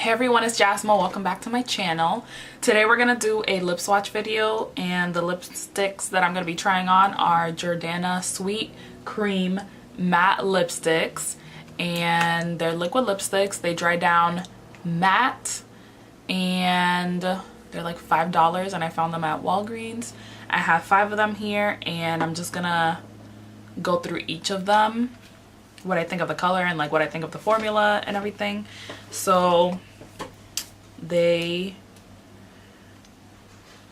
Hey everyone, it's Jasmill. Welcome back to my channel. Today we're gonna do a lip swatch video, and the lipsticks that I'm gonna be trying on are Jordana Sweet Cream Matte Lipsticks, and they're liquid lipsticks. They dry down matte, and they're like $5, and I found them at Walgreens. I have 5 of them here, and I'm just gonna go through each of them, what I think of the color and like what I think of the formula and everything. So they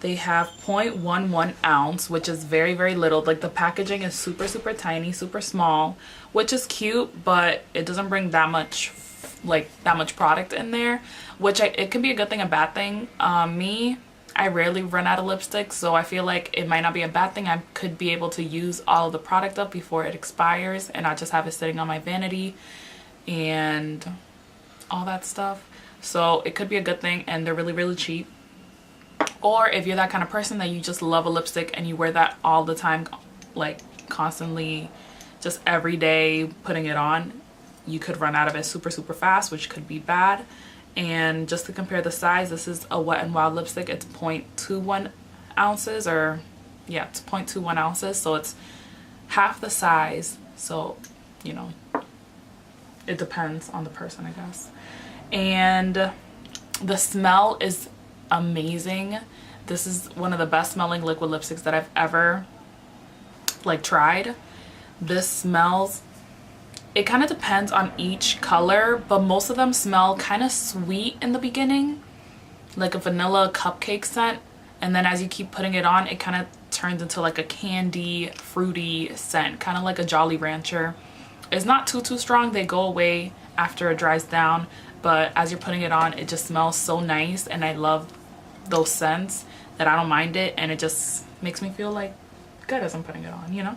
have 0.11 ounce, which is very little. Like the packaging is super tiny, super small, which is cute, but it doesn't bring that much product in there, which it can be a good thing, a bad thing. I rarely run out of lipstick, so I feel like it might not be a bad thing. I could be able to use all of the product up before it expires, and I just have it sitting on my vanity and all that stuff. So it could be a good thing, and they're really cheap. Or if you're that kind of person that you just love a lipstick and you wear that all the time, like constantly, just every day putting it on, you could run out of it super fast, which could be bad. And just to compare the size, this is a Wet n Wild lipstick. It's 0.21 ounces, or yeah, it's 0.21 ounces, so it's half the size. So, you know, it depends on the person, I guess. And the smell is amazing. This is one of the best smelling liquid lipsticks that I've ever like tried. This smells, it kind of depends on each color, but most of them smell kind of sweet in the beginning, like a vanilla cupcake scent, and then as you keep putting it on, it kind of turns into like a candy fruity scent, kind of like a Jolly Rancher. It's not too strong. They go away after it dries down, but as you're putting it on, it just smells so nice, and I love those scents that I don't mind it, and it just makes me feel like good as I'm putting it on, you know.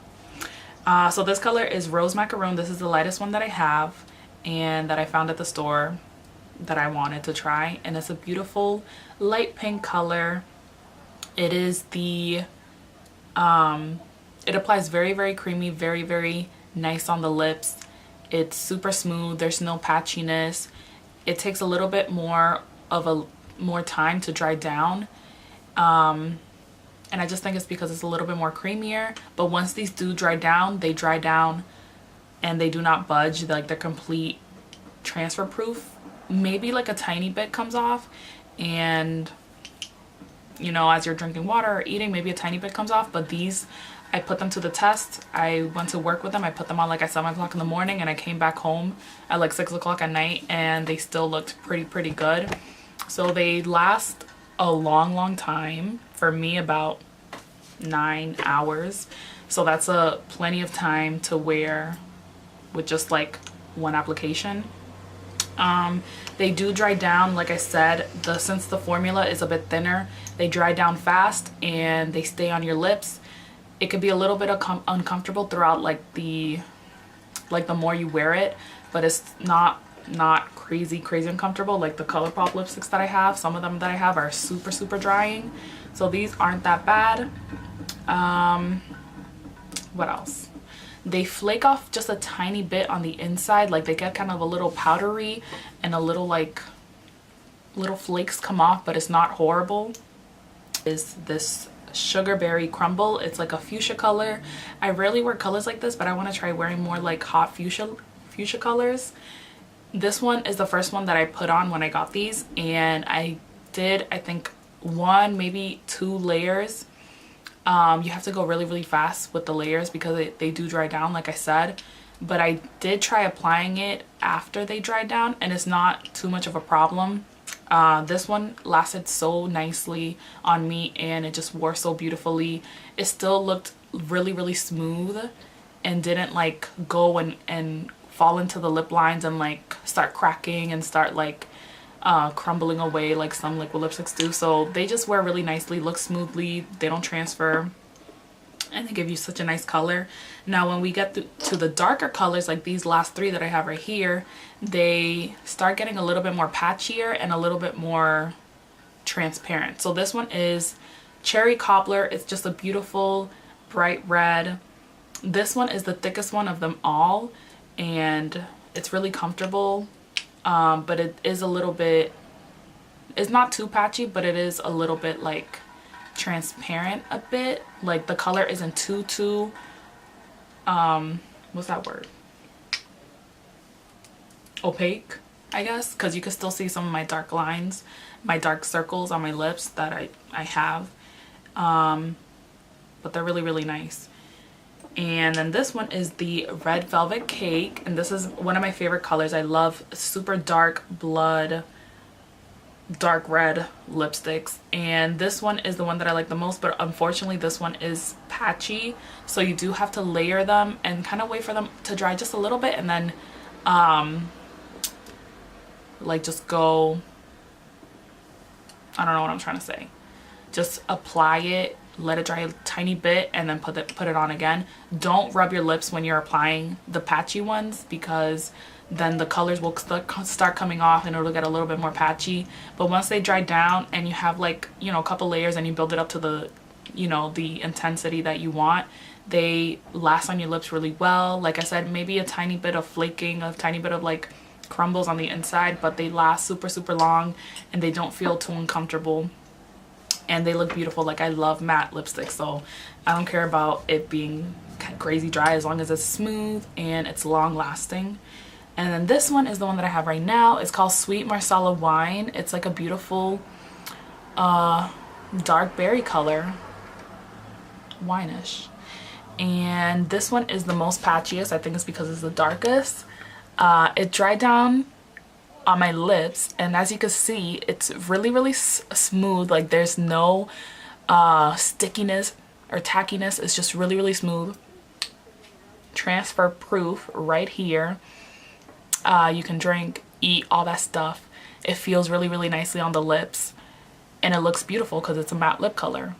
So this color is Rose Macaroon. This is the lightest one that I have and that I found at the store that I wanted to try, and it's a beautiful light pink color. It is the it applies very creamy, very nice on the lips. It's super smooth. There's no patchiness. It takes a little bit more time to dry down, and I just think it's because it's a little bit more creamier. But once these do dry down, they dry down and they do not budge. Like, they're complete transfer proof. Maybe like a tiny bit comes off, and you know, as you're drinking water or eating, maybe a tiny bit comes off. But these, I put them to the test. I went to work with them. I put them on like at 7 o'clock in the morning, and I came back home at like 6 o'clock at night, and they still looked pretty good. So they last a long time. For me, about 9 hours. So that's plenty of time to wear with just like one application. They do dry down, like I said, since the formula is a bit thinner, they dry down fast and they stay on your lips. It could be a little bit uncomfortable throughout like the more you wear it, but it's not crazy uncomfortable like the ColourPop lipsticks that I have. Some of them that I have are super drying, so these aren't that bad. What else? They flake off just a tiny bit on the inside, like they get kind of a little powdery, and a little little flakes come off, but it's not horrible. Is this Sugar Berry Crumble. It's like a fuchsia color. I rarely wear colors like this, but I want to try wearing more like hot fuchsia colors. This one is the first one that I put on when I got these, and I did, I think, 1 maybe 2 layers. You have to go really fast with the layers because they do dry down, like I said. But I did try applying it after they dried down, and it's not too much of a problem. This one lasted so nicely on me, and it just wore so beautifully. It still looked really smooth and didn't like go and fall into the lip lines and like start cracking and start like crumbling away like some liquid lipsticks do. So they just wear really nicely, look smoothly, they don't transfer, and they give you such a nice color. Now when we get to the darker colors, like these last 3 that I have right here, they start getting a little bit more patchier and a little bit more transparent. So this one is Cherry Cobbler. It's just a beautiful bright red. This one is the thickest one of them all, and it's really comfortable, but it is a little bit It's not too patchy, but it is a little bit like transparent a bit. Like the color isn't too what's that word? Opaque, I guess, because you can still see some of my dark lines, my dark circles on my lips that I have. But they're really, really nice. And then this one is the Red Velvet Cake, and this is one of my favorite colors. I love super dark blood, dark red lipsticks, and this one is the one that I like the most, but unfortunately this one is patchy, so you do have to layer them and kind of wait for them to dry just a little bit, and then like just go, I don't know what I'm trying to say, just apply it, let it dry a tiny bit, and then put it on again. Don't rub your lips when you're applying the patchy ones, because then the colors will start coming off and it'll get a little bit more patchy. But once they dry down and you have, like, you know, a couple layers and you build it up to the, you know, the intensity that you want, they last on your lips really well. Like I said, maybe a tiny bit of flaking, a tiny bit of like crumbles on the inside, but they last super long and they don't feel too uncomfortable. And they look beautiful. Like, I love matte lipstick, so I don't care about it being crazy dry as long as it's smooth and it's long lasting. And then this one is the one that I have right now. It's called Sweet Marsala Wine. It's like a beautiful dark berry color, wine-ish. And this one is the most patchiest. I think it's because it's the darkest. It dried down on my lips, and as you can see, it's really smooth. Like, there's no stickiness or tackiness. It's just really smooth. Transfer proof right here. You can drink, eat, all that stuff. It feels really nicely on the lips, and it looks beautiful because it's a matte lip color.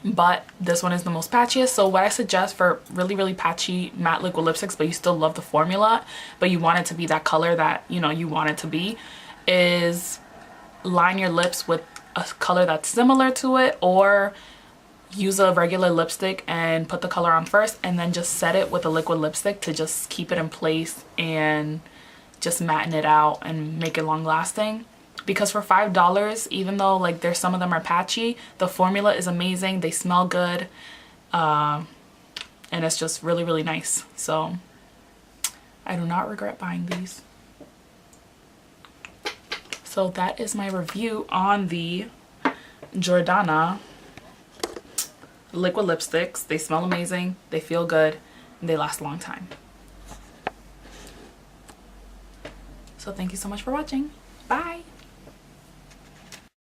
But this one is the most patchiest. So what I suggest for really patchy matte liquid lipsticks, but you still love the formula, but you want it to be that color that, you know, you want it to be, is line your lips with a color that's similar to it, or use a regular lipstick and put the color on first, and then just set it with a liquid lipstick to just keep it in place and just matten it out and make it long lasting. Because for $5, even though like there's some of them are patchy, the formula is amazing. They smell good, and it's just really nice. So I do not regret buying these. So that is my review on the Jordana liquid lipsticks. They smell amazing, they feel good, and they last a long time. So thank you so much for watching. Bye.